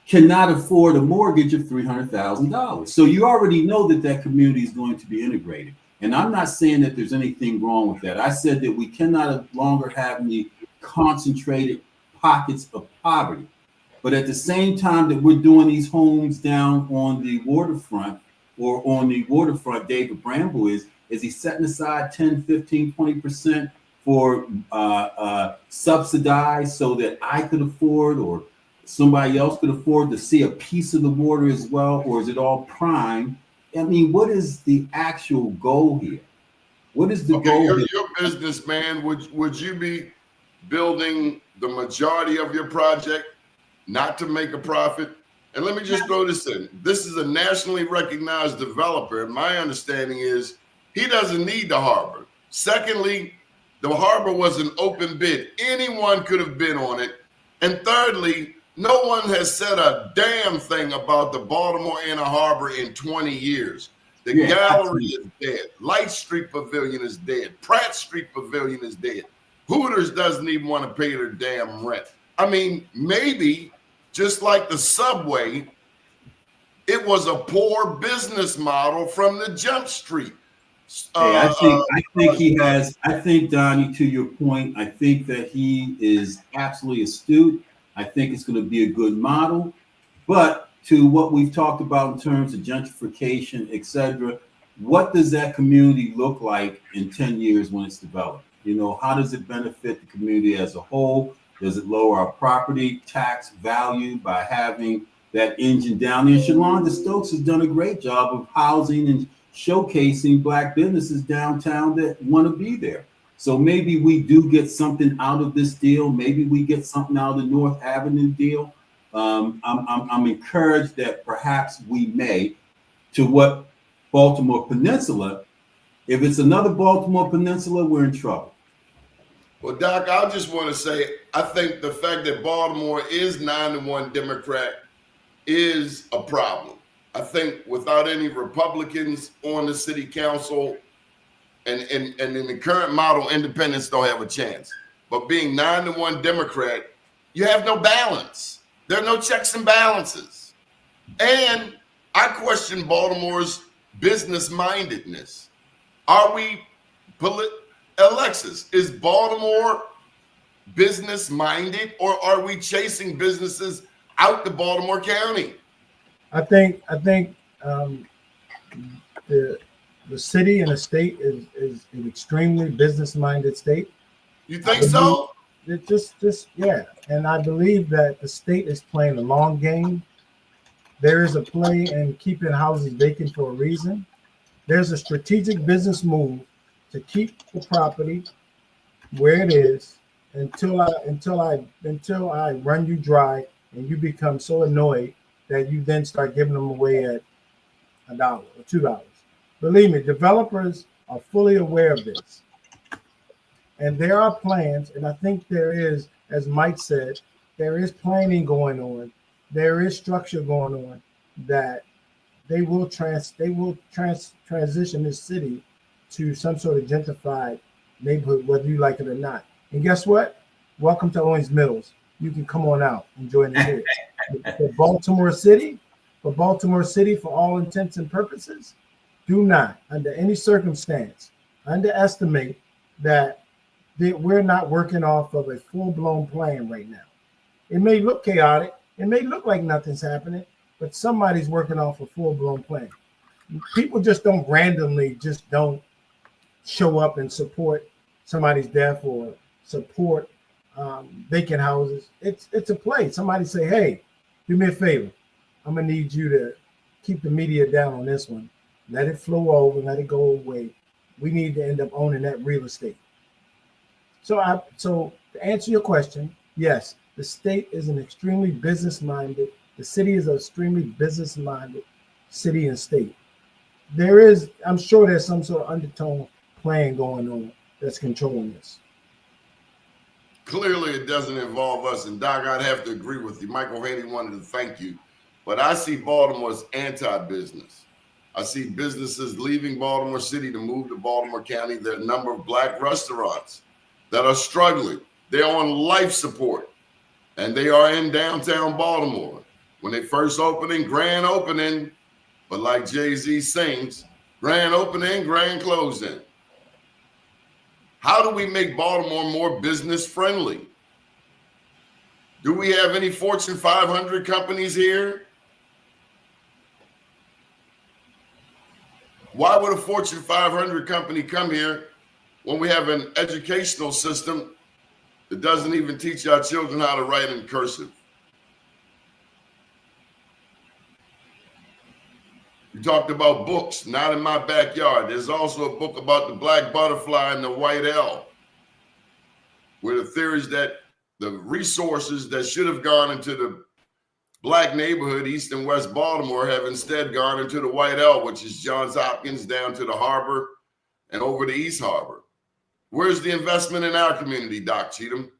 cannot afford a mortgage of $300,000. So you already know that that community is going to be integrated. And I'm not saying that there's anything wrong with that. I said that we cannot longer have any concentrated pockets of poverty. But at the same time that we're doing these homes down on the waterfront or on the waterfront, David Bramble is he setting aside 10, 15, 20% for subsidized so that I could afford or somebody else could afford to see a piece of the water as well? Or is it all prime? I mean, what is the actual goal here? What is the goal here? You're a businessman. Would you be building the majority of your project not to make a profit? And let me just throw this in. This is a nationally recognized developer. And my understanding is he doesn't need the harbor. Secondly, the harbor was an open bid. Anyone could have bid on it. And thirdly, no one has said a damn thing about the Baltimore Inner Harbor in 20 years. The gallery is dead. Light Street Pavilion is dead. Pratt Street Pavilion is dead. Hooters doesn't even want to pay their damn rent. I mean, maybe just like the subway, it was a poor business model from the Jump Street. I think Donnie, to your point, I think that he is absolutely astute. I think it's going to be a good model, but to what we've talked about in terms of gentrification, et cetera, what does that community look like in 10 years when it's developed? You know, how does it benefit the community as a whole? Does it lower our property tax value by having that engine down there? Shalonda Stokes has done a great job of housing and showcasing Black businesses downtown that want to be there. So maybe we do get something out of this deal. Maybe we get something out of the North Avenue deal. I'm encouraged that perhaps we may, to what Baltimore Peninsula, if it's another Baltimore Peninsula, we're in trouble. Well, Doc, I just want to say, I think the fact that Baltimore is 9-1 Democrat is a problem. I think without any Republicans on the city council, and in the current model, independents don't have a chance. But being 9-1 Democrat, you have no balance. There are no checks and balances. And I question Baltimore's business-mindedness. Are we, Alexis, is Baltimore business-minded, or are we chasing businesses out to Baltimore County? I think the city and the state is an extremely business-minded state. You think so? It just yeah. And I believe that the state is playing a long game. There is a play in keeping houses vacant for a reason. There's a strategic business move to keep the property where it is until I run you dry and you become so annoyed that you then start giving them away at $1 or $2. Believe me, developers are fully aware of this. And there are plans, and I think there is, as Mike said, there is planning going on. There is structure going on that they will transition this city to some sort of gentrified neighborhood, whether you like it or not. And guess what? Welcome to Owens Mills. You can come on out and join the here. For Baltimore City, for all intents and purposes, do not, under any circumstance, underestimate that we're not working off of a full-blown plan right now. It may look chaotic. It may look like nothing's happening, but somebody's working off a full-blown plan. People just don't randomly don't show up and support somebody's death or support vacant houses. It's a play. Somebody say, hey, do me a favor. I'm going to need you to keep the media down on this one. Let it flow over, let it go away. We need to end up owning that real estate. So to answer your question, yes, the state is an extremely business-minded. The city is an extremely business-minded city and state. I'm sure there's some sort of undertone plan going on that's controlling this. Clearly, it doesn't involve us. And Doc, I'd have to agree with you. Michael Haney wanted to thank you. But I see Baltimore as anti-business. I see businesses leaving Baltimore City to move to Baltimore County. There are a number of Black restaurants that are struggling. They're on life support. And they are in downtown Baltimore. When they first opening, grand opening, but like Jay-Z sings, grand opening, grand closing. How do we make Baltimore more business friendly? Do we have any Fortune 500 companies here? Why would a Fortune 500 company come here when we have an educational system that doesn't even teach our children how to write in cursive? You talked about books, not in my backyard. There's also a book about the black butterfly and the white L, where the theory is that the resources that should have gone into the Black neighborhood, East and West Baltimore, have instead gone into the white L, which is Johns Hopkins down to the harbor and over to East Harbor. Where's the investment in our community, Doc Cheatham?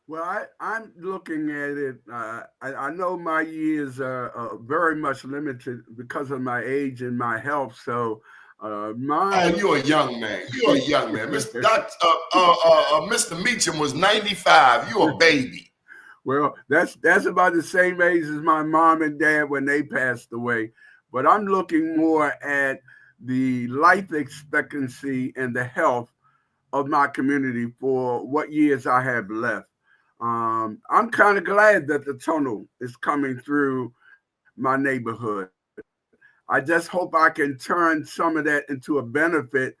Well, I'm looking at it. I know my years are very much limited because of my age and my health. So, you're a young man. You're a young man. Mr. Meacham was 95. You're a baby. Well, that's about the same age as my mom and dad when they passed away. But I'm looking more at the life expectancy and the health of my community for what years I have left. I'm kind of glad that the tunnel is coming through my neighborhood. I just hope I can turn some of that into a benefit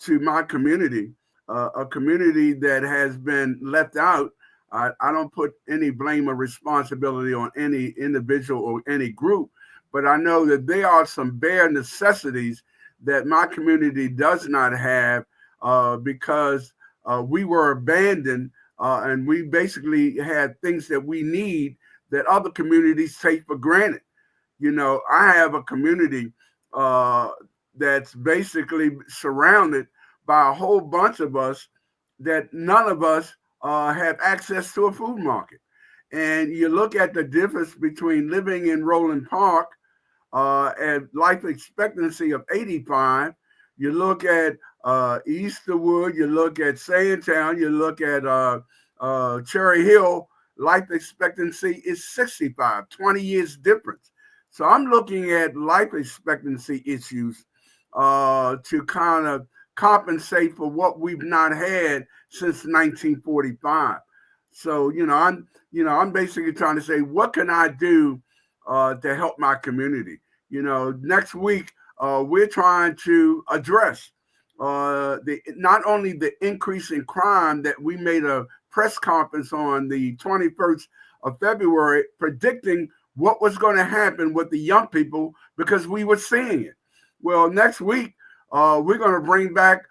to my community, a community that has been left out. I don't put any blame or responsibility on any individual or any group, but I know that there are some bare necessities that my community does not have because we were abandoned and we basically had things that we need that other communities take for granted. You know, I have a community that's basically surrounded by a whole bunch of us that none of us have access to a food market. And you look at the difference between living in Roland Park at life expectancy of 85. You look at Easterwood, you look at Sandtown, you look at Cherry Hill, life expectancy is 65, 20 years difference. So I'm looking at life expectancy issues to kind of compensate for what we've not had since 1945. So, I'm basically trying to say, what can I do to help my community? Next week, we're trying to address not only the increase in crime that we made a press conference on the 21st of February, predicting what was going to happen with the young people because we were seeing it. Well, next week, we're going to bring back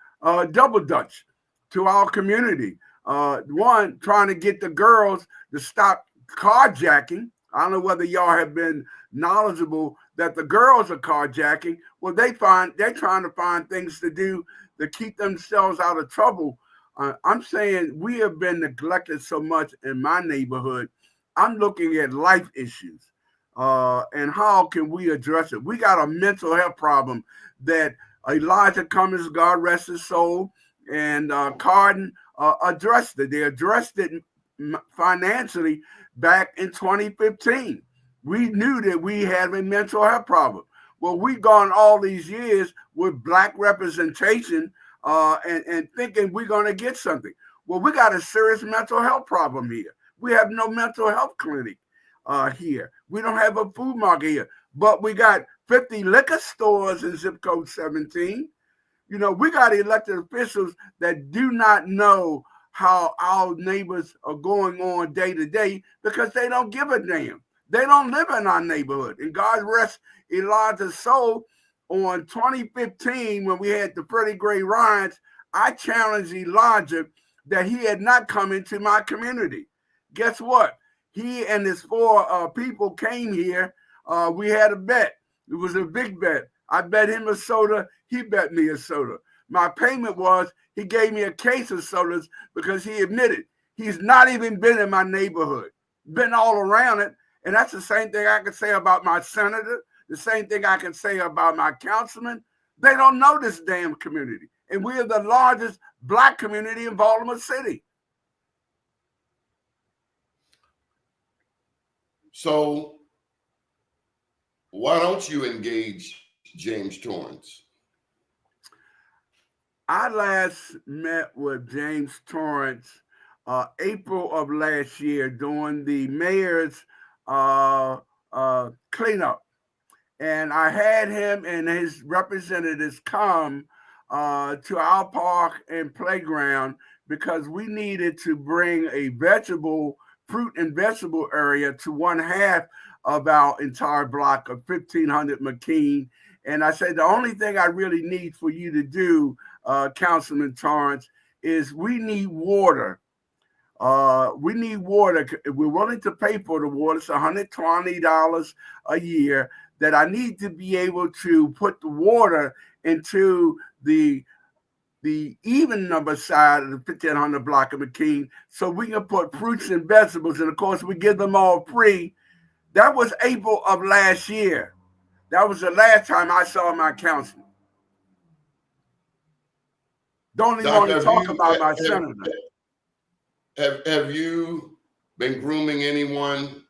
Double Dutch to our community. One, trying to get the girls to stop carjacking. I don't know whether y'all have been knowledgeable that the girls are carjacking. Well, they're trying to find things to do to keep themselves out of trouble. I'm saying we have been neglected so much in my neighborhood. I'm looking at life issues and how can we address it? We got a mental health problem that Elijah Cummings, God rest his soul, and Cardin addressed it. They addressed it financially back in 2015. We knew that we had a mental health problem. Well, we've gone all these years with Black representation and thinking we're going to get something. Well, we got a serious mental health problem here. We have no mental health clinic here. We don't have a food market here, but we got 50 liquor stores in zip code 17. We got elected officials that do not know how our neighbors are going on day to day because they don't give a damn. They don't live in our neighborhood. And God rest Elijah's soul, on 2015, when we had the Freddie Gray riots, I challenged Elijah that he had not come into my community. Guess what? He and his four people came here. We had a bet. It was a big bet. I bet him a soda. He bet me a soda. My payment was he gave me a case of sodas because he admitted he's not even been in my neighborhood, been all around it. And that's the same thing I can say about my senator, the same thing I can say about my councilman. They don't know this damn community. And we are the largest Black community in Baltimore City. So why don't you engage James Torrance? I last met with James Torrance April of last year during the mayor's cleanup. And I had him and his representatives come to our park and playground because we needed to bring a fruit and vegetable area to one half of our entire block of 1500 McKean. And I said, the only thing I really need for you to do, Councilman Torrance, is we need water. We need water. We're willing to pay for the water. It's $120 a year that I need to be able to put the water into the even number side of the 1500 block of McKean so we can put fruits and vegetables. And of course, we give them all free. That was April of last year. That was the last time I saw my councilman. Don't even want to talk about my senator. Have you been grooming anyone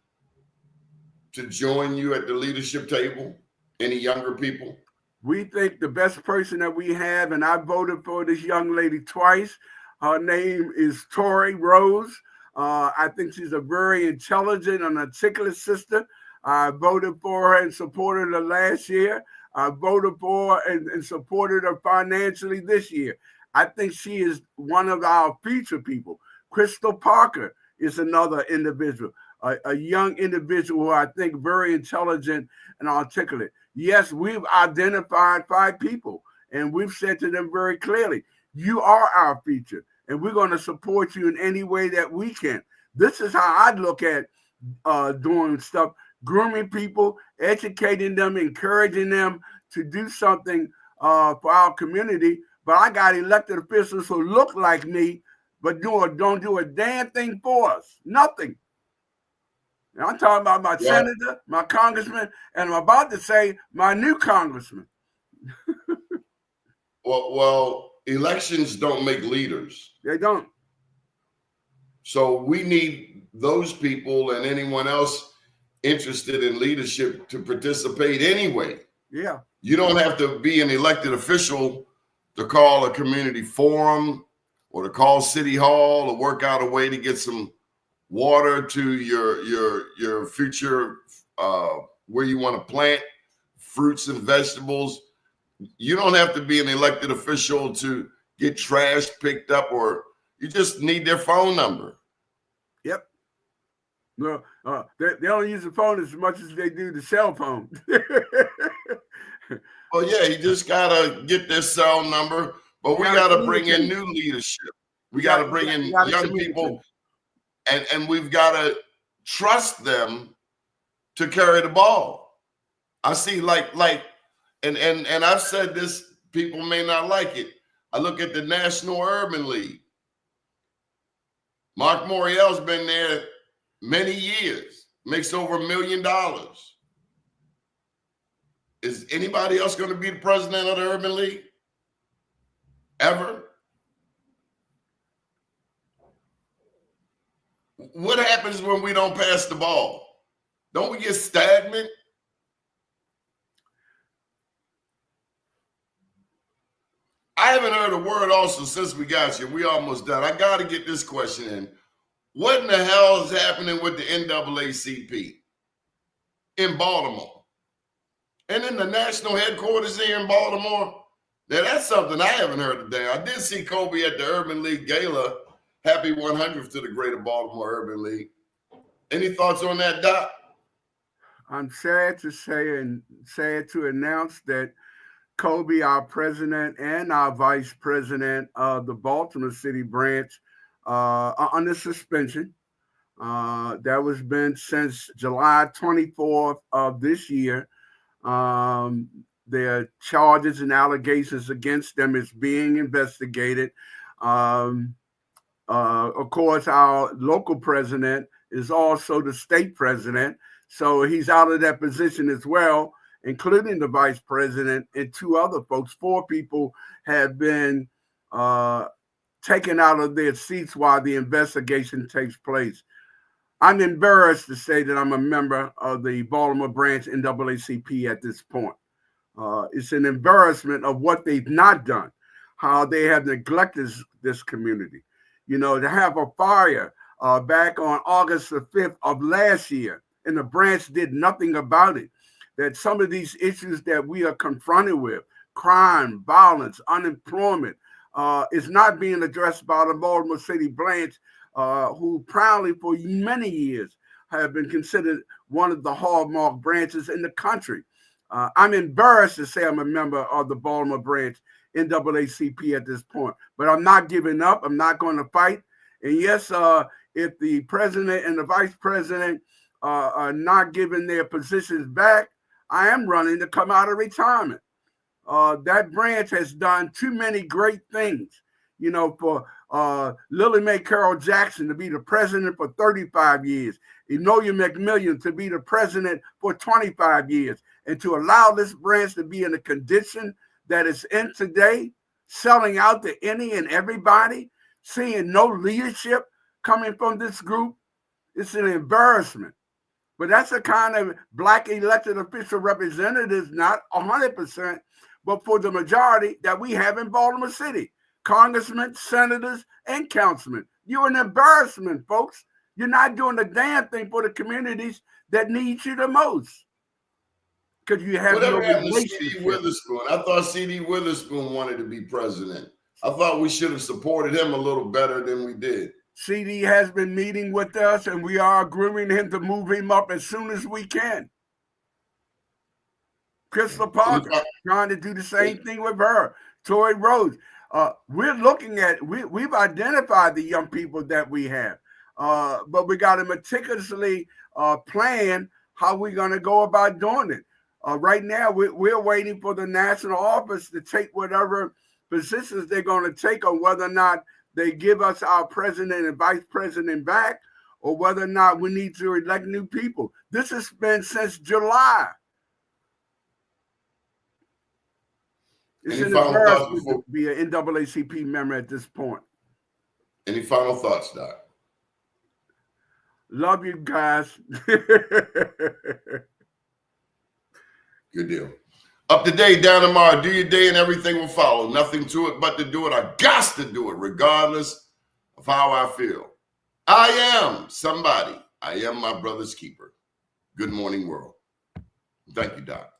to join you at the leadership table? Any younger people? We think the best person that we have, and I voted for this young lady twice. Her name is Tori Rose. I think she's a very intelligent and articulate sister. I voted for her and supported her last year. I voted for her and supported her financially this year. I think she is one of our future people. Crystal Parker is another individual, a young individual who I think very intelligent and articulate. Yes, we've identified 5 people, and we've said to them very clearly, you are our future, and we're going to support you in any way that we can. This is how I look at doing stuff, grooming people, educating them, encouraging them to do something for our community. But I got elected officials who look like me, but don't do a damn thing for us. Nothing. And I'm talking about my senator, my congressman, and I'm about to say my new congressman. Well, elections don't make leaders. They don't. So we need those people and anyone else interested in leadership to participate anyway. Yeah. You don't have to be an elected official to call a community forum or to call City Hall or work out a way to get some water to your future where you want to plant fruits and vegetables. You don't have to be an elected official to get trash picked up, or you just need their phone number. Yep. No, they only use the phone as much as they do the cell phone. Well, yeah, you just gotta get their cell number, but we gotta bring in new leadership. We gotta bring in young people. And we've got to trust them to carry the ball. I see and I've said this, people may not like it. I look at the National Urban League. Mark Morial's been there many years, makes over $1 million. Is anybody else going to be the president of the Urban League? Ever? What happens when we don't pass the ball? Don't we get stagnant? I haven't heard a word also since we got here. We almost done. I got to get this question in. What in the hell is happening with the NAACP in Baltimore? And in the national headquarters here in Baltimore? Now, that's something I haven't heard today. I did see Kobe at the Urban League Gala. Happy 100th to the Greater Baltimore Urban League. Any thoughts on that, Doc? I'm sad to say and sad to announce that Kobe, our president, and our vice president of the Baltimore City branch are under suspension. That was been since July 24th of this year. There are charges and allegations against them is being investigated. Of course, our local president is also the state president, so he's out of that position as well, including the vice president and two other folks. 4 people have been taken out of their seats while the investigation takes place. I'm embarrassed to say that I'm a member of the Baltimore branch NAACP at this point. It's an embarrassment of what they've not done, how they have neglected this community. You know, to have a fire back on August the 5th of last year, and the branch did nothing about it. That some of these issues that we are confronted with, crime, violence, unemployment, is not being addressed by the Baltimore City branch, who proudly for many years have been considered one of the hallmark branches in the country. I'm embarrassed to say I'm a member of the Baltimore branch NAACP at this point, but I'm not giving up. I'm not going to fight. And yes, if the president and the vice president are not giving their positions back, I am running to come out of retirement. That branch has done too many great things, you know, for Lily Mae Carroll Jackson to be the president for 35 years, Enola McMillian to be the president for 25 years, and to allow this branch to be in the condition that it's in today, selling out to any and everybody, seeing no leadership coming from this group, it's an embarrassment. But that's the kind of Black elected official representatives, not 100%, but for the majority that we have in Baltimore City. Congressmen, senators, and councilmen. You're an embarrassment, folks. You're not doing a damn thing for the communities that need you the most. Because you have no relationship. C.D. Witherspoon? I thought C.D. Witherspoon wanted to be president. I thought we should have supported him a little better than we did. CD has been meeting with us, and we are grooming him to move him up as soon as we can. Crystal Parker trying to do the same thing with her. Tory Rhodes. We're looking at, we've identified the young people that we have, but we got to meticulously plan how we're going to go about doing it. Right now, we're waiting for the national office to take whatever positions they're going to take on whether or not they give us our president and vice president back, or whether or not we need to elect new people. This has been since July. It's an embarrassment to be an NAACP member at this point. Any final thoughts, Doc? Love you guys. Good deal. Up to date, down tomorrow. Do your day and everything will follow. Nothing to it but to do it. I got to do it regardless of how I feel. I am somebody. I am my brother's keeper. Good morning, world. Thank you, Doc.